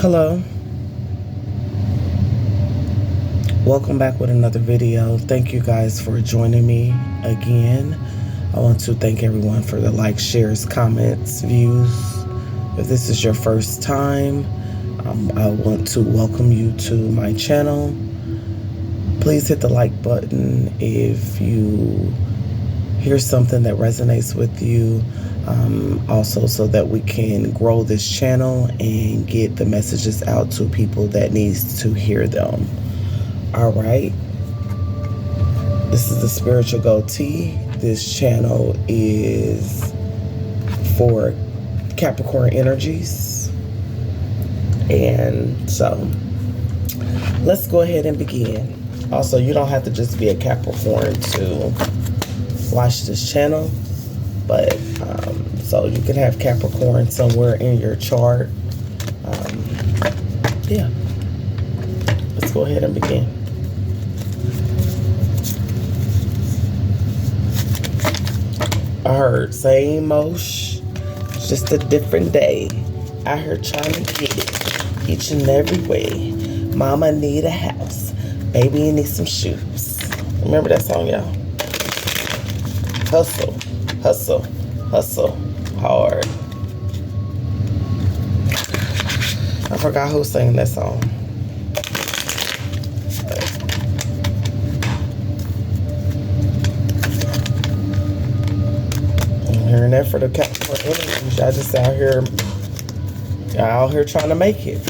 Hello, welcome back with another video. Thank you guys for joining me again. I want to thank everyone for the likes, shares, comments, views. If this is your first time, I want to welcome you to my channel. Please hit the like button if you hear something that resonates with you. Also so that we can grow this channel and get the messages out to people that needs to hear them. All right, this is the Spiritual Goatee. This channel is for Capricorn energies, and so let's go ahead and begin. Also, you don't have to just be a Capricorn to watch this channel, but so you can have Capricorn somewhere in your chart. Yeah, let's go ahead and begin. I heard same mosh, just a different day. I heard trying to get it each and every way. Mama need a house, baby you need some shoes. Remember that song, y'all? Hustle, hustle, hustle hard. I forgot who sang that song. I'm hearing that for the Capricorn energies. Y'all just out here trying to make it.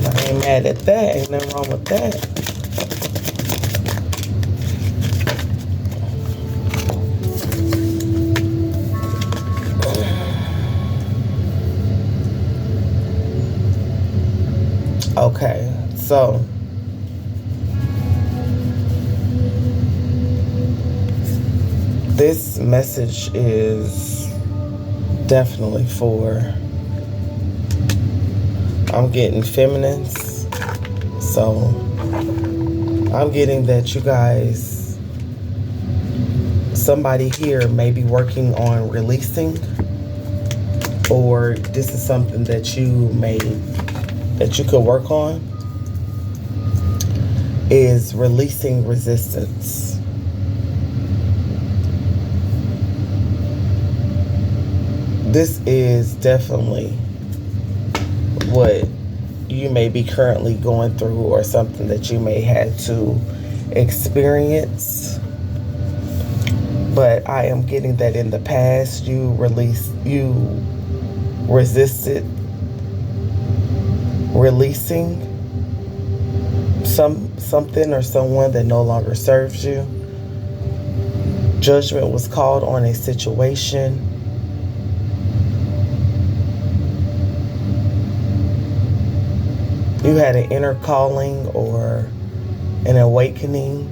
I ain't mad at that. Ain't nothing wrong with that. Okay, so this message is definitely for, I'm getting feminines, so I'm getting that you guys, somebody here may be working on releasing, or this is something that you could work on, is releasing resistance. This is definitely what you may be currently going through, or something that you may have to experience. But I am getting that in the past you resisted releasing something or someone that no longer serves you. Judgment was called on a situation. You had an inner calling or an awakening.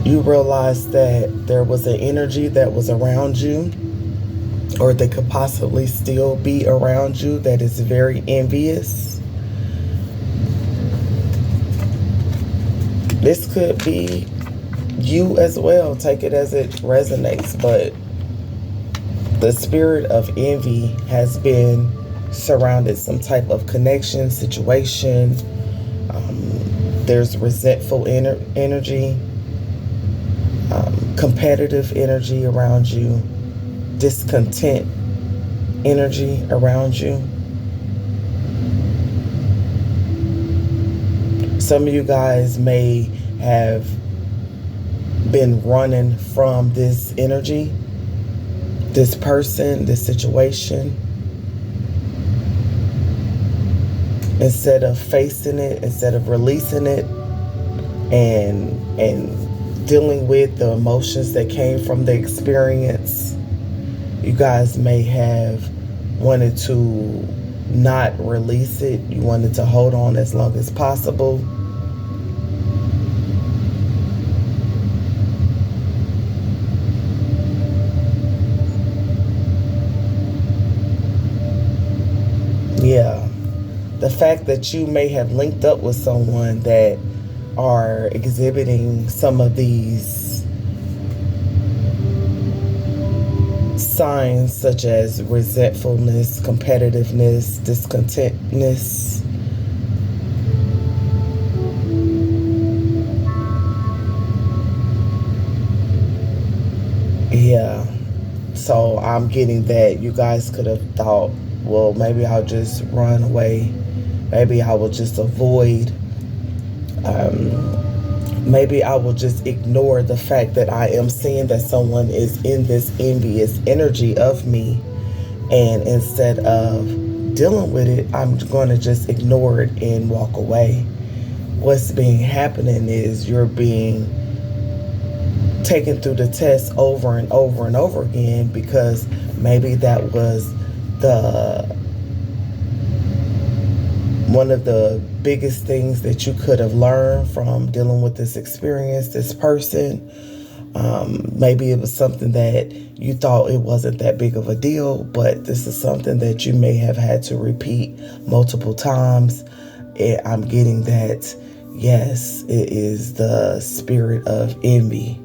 You realized that there was an energy that was around you, or that could possibly still be around you, that is very envious. This could be you as well. Take it as it resonates. But the spirit of envy has been surrounded some type of connection, situation. There's resentful energy, competitive energy around you, discontent energy around you. Some of you guys may have been running from this energy, this person, this situation. Instead of facing it, instead of releasing it and dealing with the emotions that came from the experience, you guys may have wanted to not release it. You wanted to hold on as long as possible. Yeah. The fact that you may have linked up with someone that are exhibiting some of these signs such as resentfulness, competitiveness, discontentness. Yeah. So I'm getting that you guys could have thought, well, maybe I'll just run away. Maybe I will just avoid. Maybe I will just ignore the fact that I am seeing that someone is in this envious energy of me. And instead of dealing with it, I'm going to just ignore it and walk away. What's being happening is you're being taken through the test over and over and over again, because maybe that was one of the biggest things that you could have learned from dealing with this experience, this person. Maybe it was something that you thought it wasn't that big of a deal, but this is something that you may have had to repeat multiple times. I'm getting that, yes, it is the spirit of envy.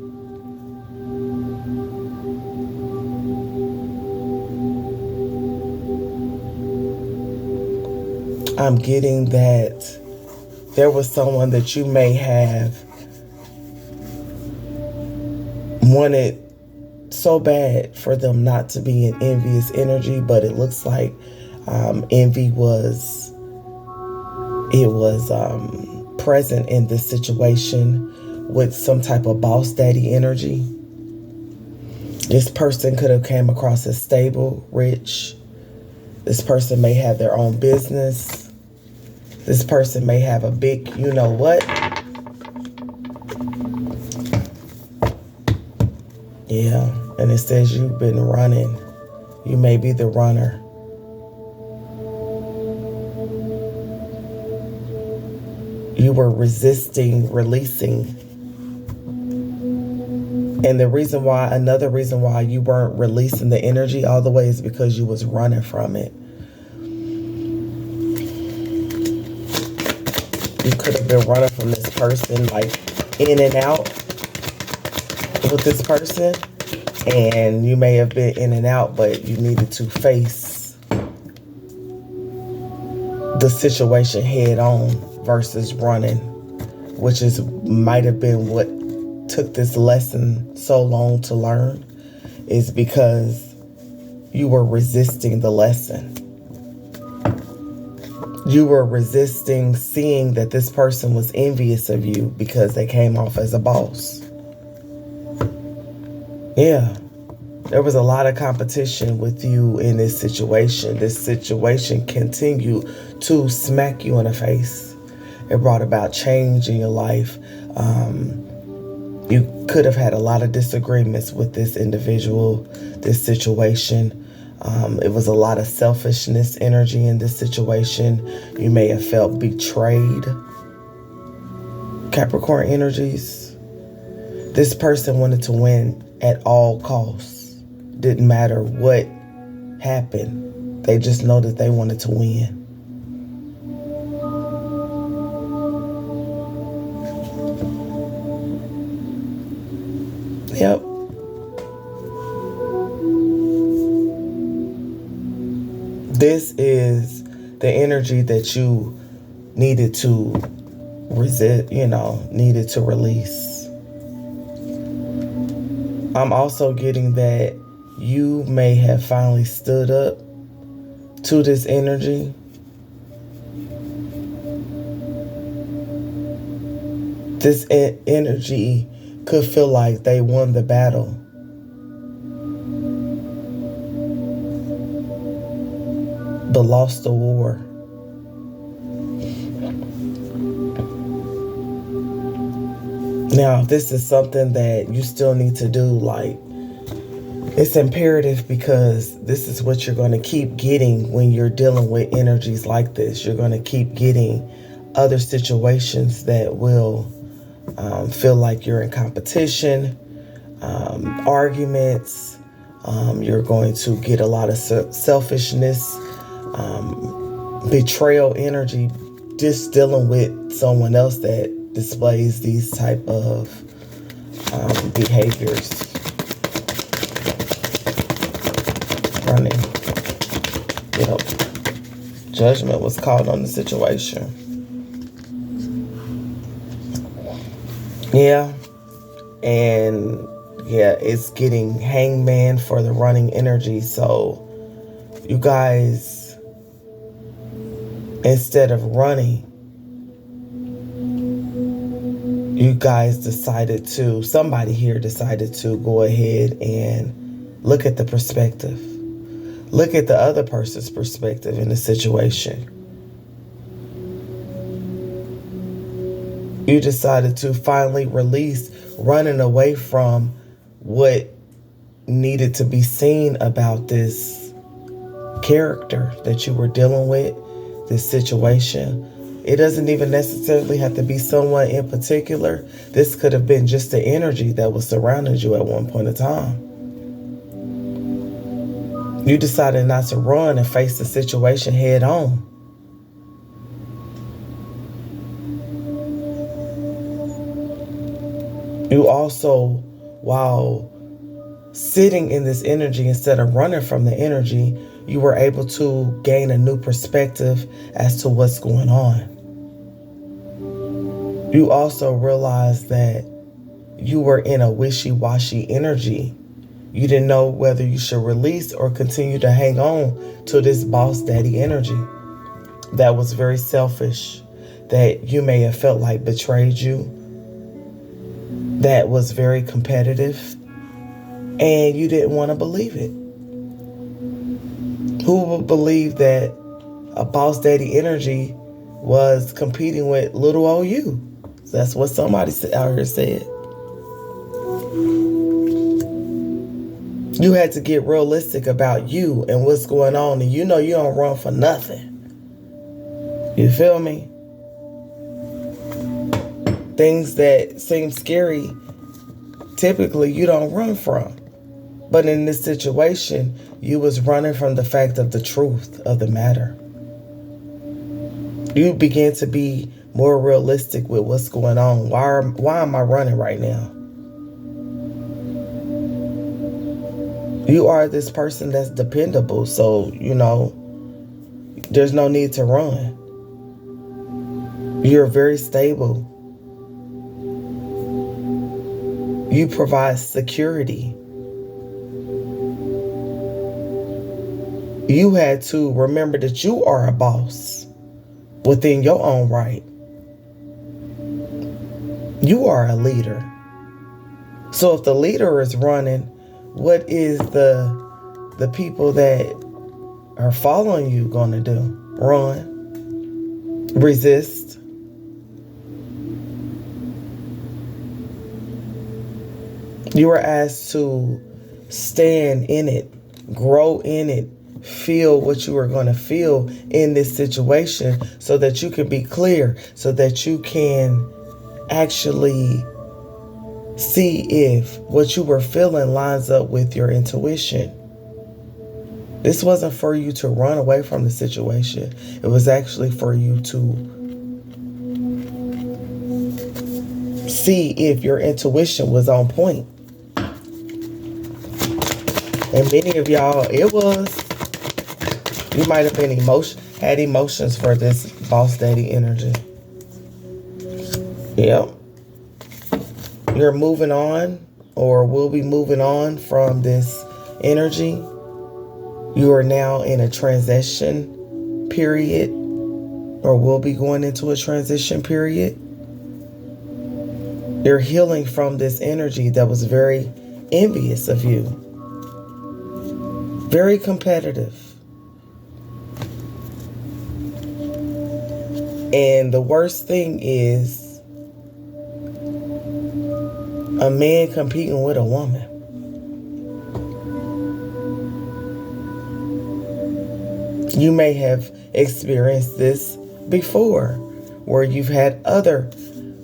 I'm getting that there was someone that you may have wanted so bad for them not to be in envious energy, but it looks like envy was present in this situation with some type of boss daddy energy. This person could have came across as stable, rich. This person may have their own business. This person may have a big, you know what? Yeah, and it says you've been running. You may be the runner. You were resisting releasing. And another reason why you weren't releasing the energy all the way is because you was running from it. You could have been running from this person, like in and out with this person. And you may have been in and out, but you needed to face the situation head on versus running, which might have been what took this lesson so long to learn, is because you were resisting the lesson. You were resisting seeing that this person was envious of you because they came off as a boss. Yeah, there was a lot of competition with you in this situation. This situation continued to smack you in the face. It brought about change in your life. You could have had a lot of disagreements with this individual, this situation. It was a lot of selfishness energy in this situation. You may have felt betrayed. Capricorn energies. This person wanted to win at all costs. Didn't matter what happened. They just know that they wanted to win. Yep. This is the energy that you needed to resist, needed to release. I'm also getting that you may have finally stood up to this energy. This energy could feel like they won the battle. But lost the war. Now, if this is something that you still need to do, it's imperative, because this is what you're going to keep getting when you're dealing with energies like this. You're going to keep getting other situations that will feel like you're in competition, arguments. You're going to get a lot of selfishness, betrayal energy, just dealing with someone else that displays these type of behaviors. Judgment was called on the situation. Yeah. And yeah, it's getting hangman for the running energy. So you guys, instead of running, you guys somebody here decided to go ahead and look at the perspective. Look at the other person's perspective in the situation. You decided to finally release running away from what needed to be seen about this character that you were dealing with, this situation. It doesn't even necessarily have to be someone in particular. This could have been just the energy that was surrounding you at one point in time. You decided not to run and face the situation head on. You also, while sitting in this energy, instead of running from the energy, you were able to gain a new perspective as to what's going on. You also realized that you were in a wishy-washy energy. You didn't know whether you should release or continue to hang on to this boss daddy energy that was very selfish, that you may have felt like betrayed you, that was very competitive, and you didn't want to believe it. Who would believe that a boss daddy energy was competing with little old you? That's what somebody out here said. You had to get realistic about you and what's going on, and you know you don't run for nothing. You feel me? Things that seem scary, typically you don't run from. But in this situation, you was running from the fact of the truth of the matter. You began to be more realistic with what's going on. Why am I running right now? You are this person that's dependable, so, there's no need to run. You're very stable. You provide security. You had to remember that you are a boss within your own right. You are a leader. So if the leader is running, what is the people that are following you going to do? Run. Resist. You were asked to stand in it, grow in it, feel what you are going to feel in this situation so that you can be clear, so that you can actually see if what you were feeling lines up with your intuition. This wasn't for you to run away from the situation. It was actually for you to see if your intuition was on point. And many of y'all, it was. You might have been had emotions for this boss daddy energy. Yep. You're moving on, or will be moving on from this energy. You are now in a transition period, or will be going into a transition period. You're healing from this energy that was very envious of you. Very competitive. And the worst thing is a man competing with a woman. You may have experienced this before, where you've had other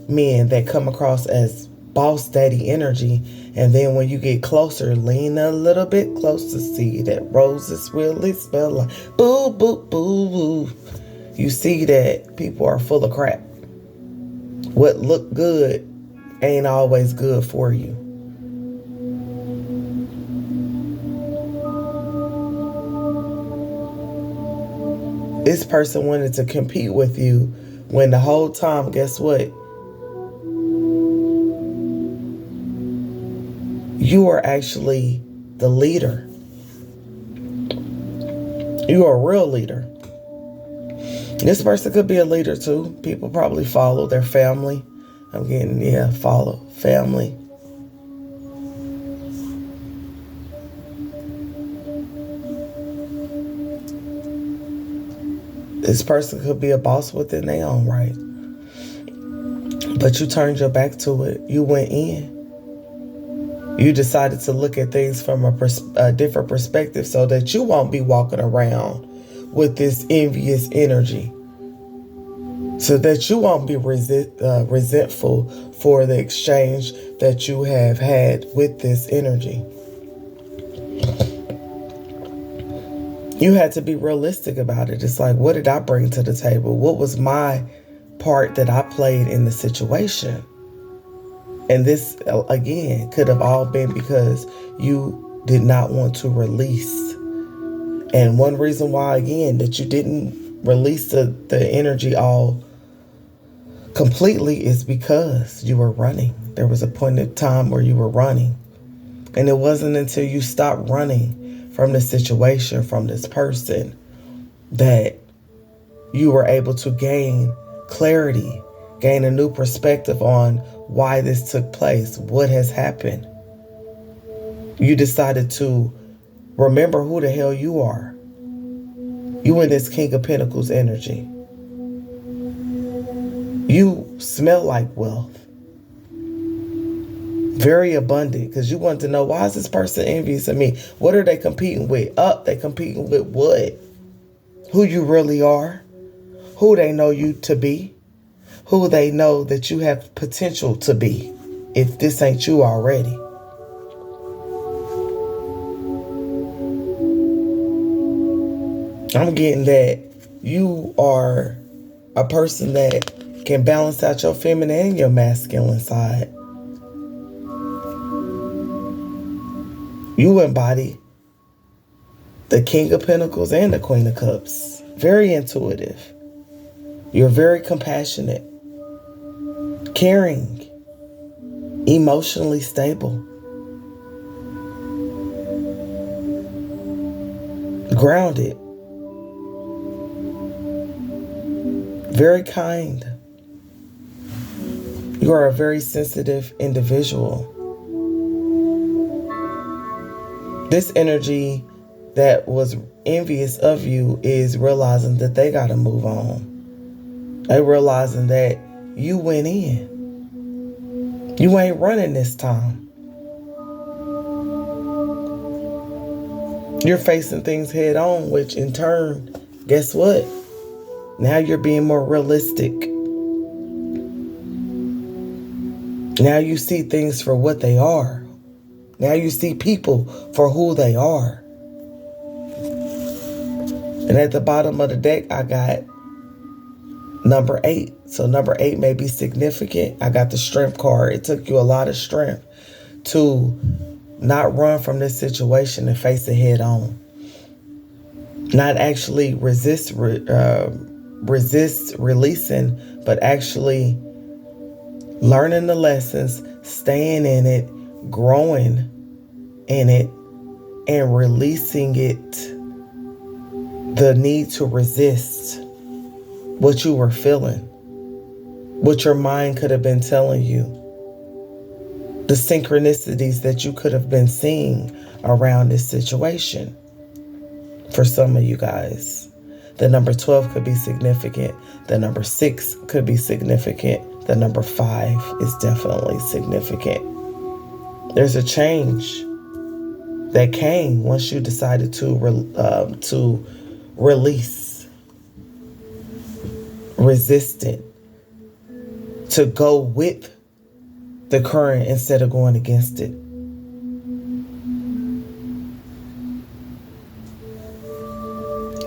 men that come across as boss daddy energy, and then when you get closer, lean a little bit closer, see that roses really smell like boo, boo, boo, boo. You see that people are full of crap. What look good ain't always good for you. This person wanted to compete with you when the whole time, guess what? You are actually the leader. You are a real leader. This person could be a leader too. People probably follow their family. I'm getting, follow family. This person could be a boss within their own right. But you turned your back to it. You went in. You decided to look at things from a different perspective so that you won't be walking around with this envious energy. So that you won't be resentful for the exchange that you have had with this energy. You had to be realistic about it. It's like, what did I bring to the table? What was my part that I played in the situation? And this, again, could have all been because you did not want to release. And one reason why, again, that you didn't release the energy all completely is because you were running. There was a point in time where you were running. And it wasn't until you stopped running from the situation, from this person, that you were able to gain clarity, gain a new perspective on why this took place, what has happened. You decided to remember who the hell you are. You in this King of Pentacles energy. You smell like wealth. Very abundant, because you want to know, why is this person envious of me? What are they competing with? They competing with what? Who you really are? Who they know you to be? Who they know that you have potential to be, if this ain't you already. I'm getting that you are a person that can balance out your feminine and your masculine side. You embody the King of Pentacles and the Queen of Cups. Very intuitive. You're very compassionate, caring, emotionally stable, grounded, very kind. You are a very sensitive individual. This energy that was envious of you is realizing that they got to move on. They realizing that you went in. You ain't running this time. You're facing things head on, which in turn, guess what? Now you're being more realistic. Now you see things for what they are. Now you see people for who they are. And at the bottom of the deck, I got number 8. So number 8 may be significant. I got the strength card. It took you a lot of strength to not run from this situation and face it head on. Not actually resist releasing, but actually learning the lessons, staying in it, growing in it, and releasing it. The need to resist what you were feeling, what your mind could have been telling you, the synchronicities that you could have been seeing around this situation. For some of you guys, the number 12 could be significant. The number 6 could be significant. The number 5 is definitely significant. There's a change that came once you decided to release, resist it, to go with the current instead of going against it.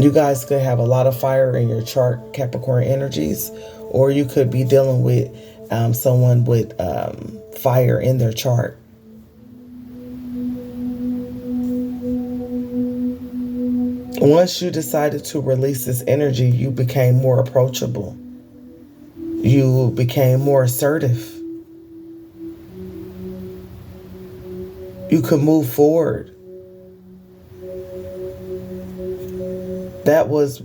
You guys could have a lot of fire in your chart, Capricorn energies, or you could be dealing with someone with fire in their chart. Once you decided to release this energy, you became more approachable. You became more assertive. You could move forward. That was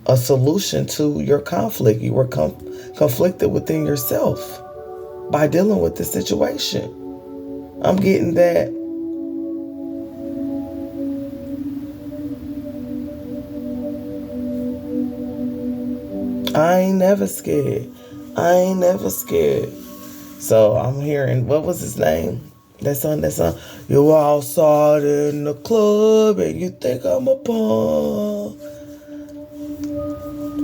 a solution to your conflict. You were conflicted within yourself by dealing with the situation. I'm getting that. I ain't never scared. I ain't never scared. So I'm hearing, what was his name? That song. You outside in the club and you think I'm a pawn.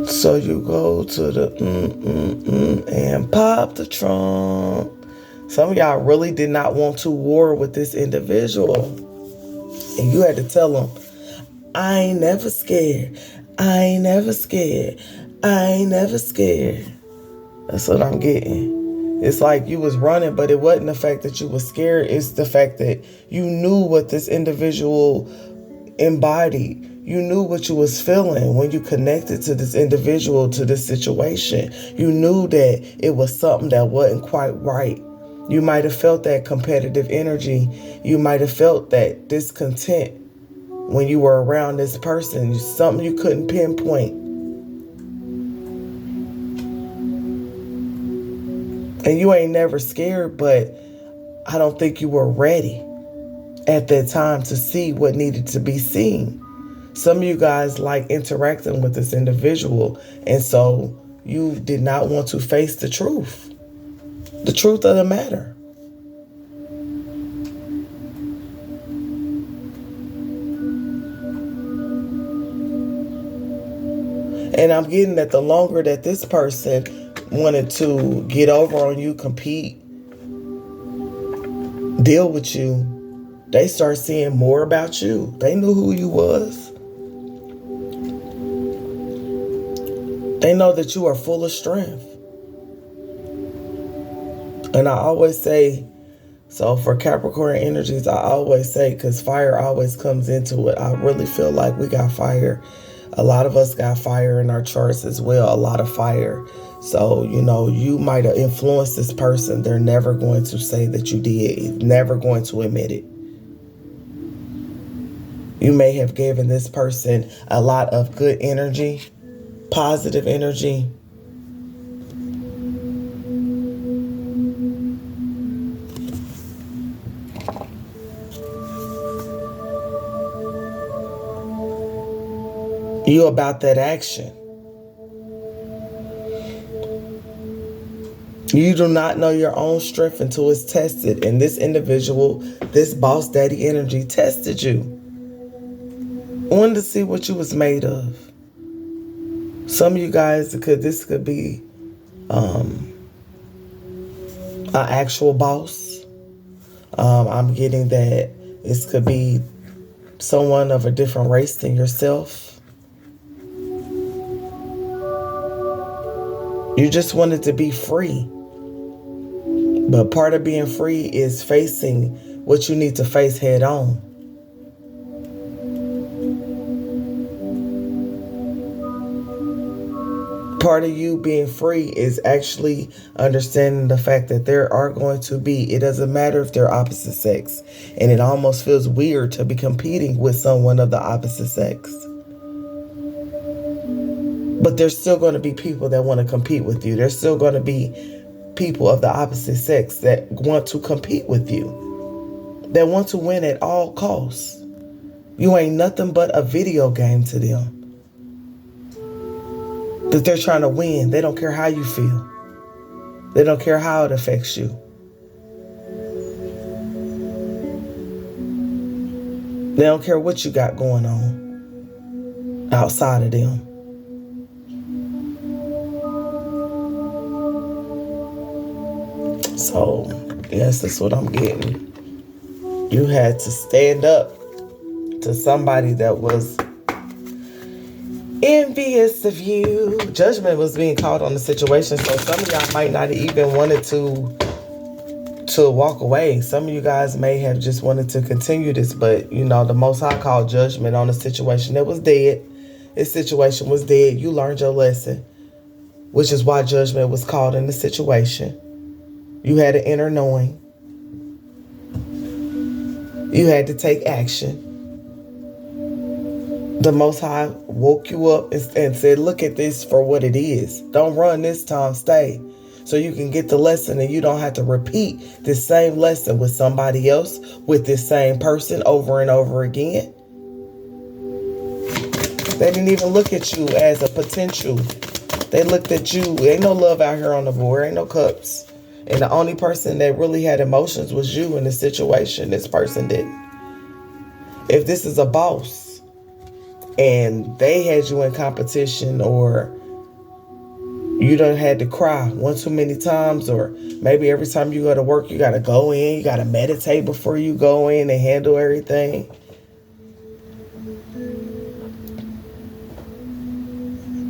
So you go to the and pop the trunk. Some of y'all really did not want to war with this individual. And you had to tell them, I ain't never scared. I ain't never scared. I ain't never scared. That's what I'm getting. It's like you was running, but it wasn't the fact that you were scared. It's the fact that you knew what this individual embodied. You knew what you was feeling when you connected to this individual, to this situation. You knew that it was something that wasn't quite right. You might have felt that competitive energy. You might have felt that discontent when you were around this person. Something you couldn't pinpoint. And you ain't never scared, but I don't think you were ready at that time to see what needed to be seen. Some of you guys like interacting with this individual, and so you did not want to face the truth of the matter. And I'm getting that the longer that this person wanted to get over on you, compete, deal with you, they start seeing more about you. They knew who you was. They know that you are full of strength. And I always say, so for Capricorn energies, I always say, because fire always comes into it, I really feel like we got fire. A lot of us got fire in our charts as well, a lot of fire. So, you might have influenced this person. They're never going to say that you did, never going to admit it. You may have given this person a lot of good energy, positive energy. You about that action. You do not know your own strength until it's tested. And this individual, this boss daddy energy tested you. Wanted to see what you was made of. Some of you guys, this could be an actual boss. I'm getting that this could be someone of a different race than yourself. You just wanted to be free. But part of being free is facing what you need to face head on. Part of you being free is actually understanding the fact that there are going to be, it doesn't matter if they're opposite sex. And it almost feels weird to be competing with someone of the opposite sex. But there's still going to be people that want to compete with you. There's still going to be people of the opposite sex that want to compete with you, that want to win at all costs. You ain't nothing but a video game to them. That they're trying to win. They don't care how you feel. They don't care how it affects you. They don't care what you got going on outside of them. So, yes, that's what I'm getting. You had to stand up to somebody that was envious of you. Judgment was being called on the situation, so some of y'all might not even wanted to to walk away. Some of you guys may have just wanted to continue this, but you know, the Most High called judgment on a situation that was dead. This situation was dead. You learned your lesson, which is why judgment was called in the situation. You had an inner knowing. You had to take action. The Most High woke you up and said, look at this for what it is. Don't run this time, stay. So you can get the lesson and you don't have to repeat this same lesson with somebody else, with this same person over and over again. They didn't even look at you as a potential. They looked at you. Ain't no love out here on the board. Ain't no cups. And the only person that really had emotions was you in the situation. This person didn't. If this is a boss and they had you in competition, or you done had to cry one too many times, or maybe every time you go to work, you got to go in, you got to meditate before you go in and handle everything.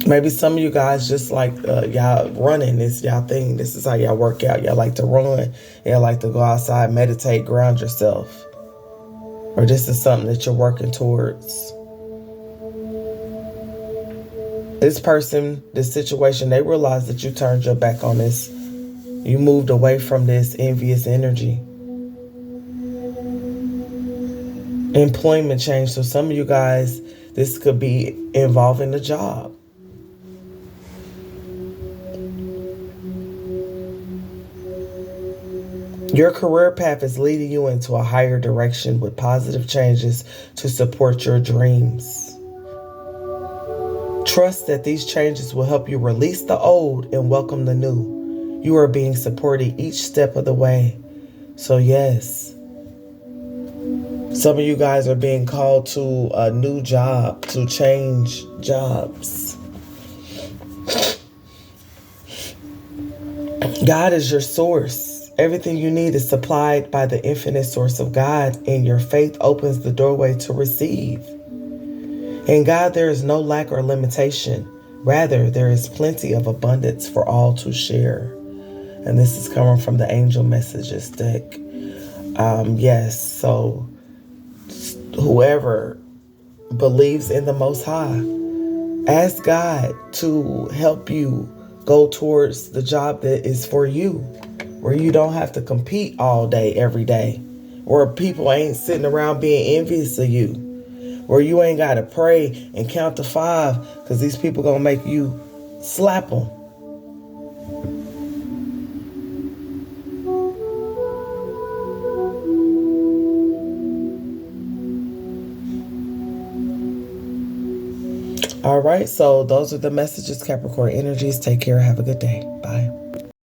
Maybe some of you guys just like y'all running. This y'all thing. This is how y'all work out. Y'all like to run. Y'all like to go outside, meditate, ground yourself. Or this is something that you're working towards. This person, this situation, they realized that you turned your back on this. You moved away from this envious energy. Employment change. So some of you guys, this could be involving a job. Your career path is leading you into a higher direction with positive changes to support your dreams. Trust that these changes will help you release the old and welcome the new. You are being supported each step of the way. So yes, some of you guys are being called to a new job, to change jobs. God is your source. Everything you need is supplied by the infinite source of God, and your faith opens the doorway to receive. In God, there is no lack or limitation. Rather, there is plenty of abundance for all to share. And this is coming from the Angel Messages deck. Yes, so whoever believes in the Most High, ask God to help you go towards the job that is for you, where you don't have to compete all day, every day, where people ain't sitting around being envious of you, where you ain't got to pray and count to 5 because these people going to make you slap them. All right, so those are the messages, Capricorn energies. Take care. Have a good day. Bye.